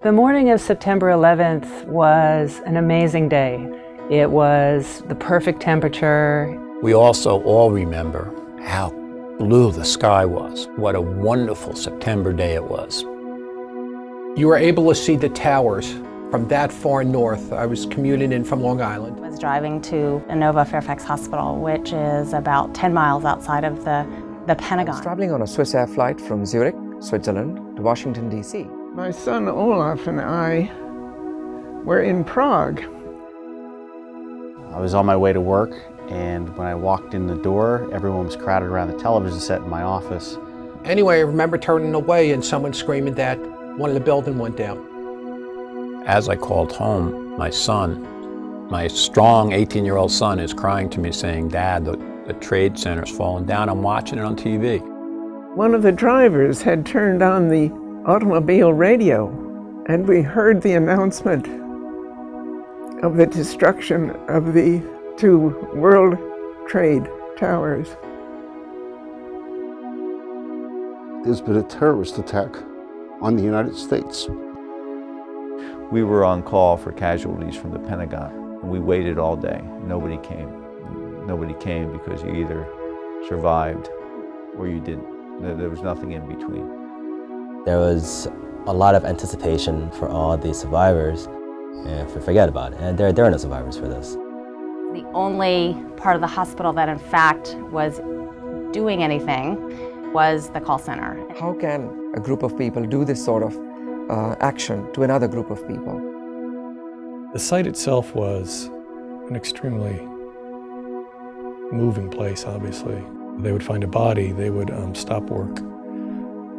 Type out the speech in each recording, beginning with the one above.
The morning of September 11th was an amazing day. It was the perfect temperature. We also all remember how blue the sky was. What a wonderful September day it was. You were able to see the towers from that far north. I was commuting in from Long Island. I was driving to Inova Fairfax Hospital, which is about 10 miles outside of the Pentagon. I was traveling on a Swiss Air flight from Zurich, Switzerland, to Washington, D.C. My son Olaf and I were in Prague. I was on my way to work, and when I walked in the door, everyone was crowded around the television set in my office. Anyway, I remember turning away and someone screaming that one of the buildings went down. As I called home, my son, my strong 18-year-old son, is crying to me saying, "Dad, the trade center's fallen down. I'm watching it on TV." One of the drivers had turned on the automobile radio, and we heard the announcement of the destruction of the two World Trade Towers. There's been a terrorist attack on the United States. We were on call for casualties from the Pentagon, and we waited all day. Nobody came. Nobody came because you either survived or you didn't. There was nothing in between. There was a lot of anticipation for all the survivors, and forget about it. And there are no survivors for this. The only part of the hospital that in fact was doing anything was the call center. How can a group of people do this sort of action to another group of people? The site itself was an extremely moving place, obviously. They would find a body, they would stop work,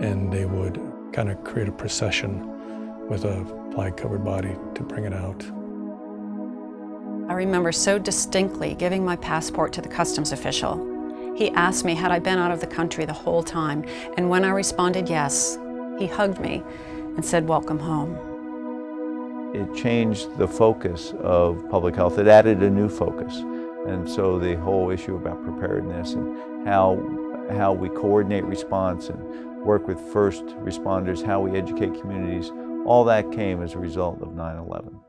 and they would kind of create a procession with a flag-covered body to bring it out. I remember so distinctly giving my passport to the customs official. He asked me had I been out of the country the whole time, and when I responded yes, he hugged me and said, "Welcome home." It changed the focus of public health. It added a new focus. And so the whole issue about preparedness and how we coordinate response and work with first responders, how we educate communities, all that came as a result of 9/11.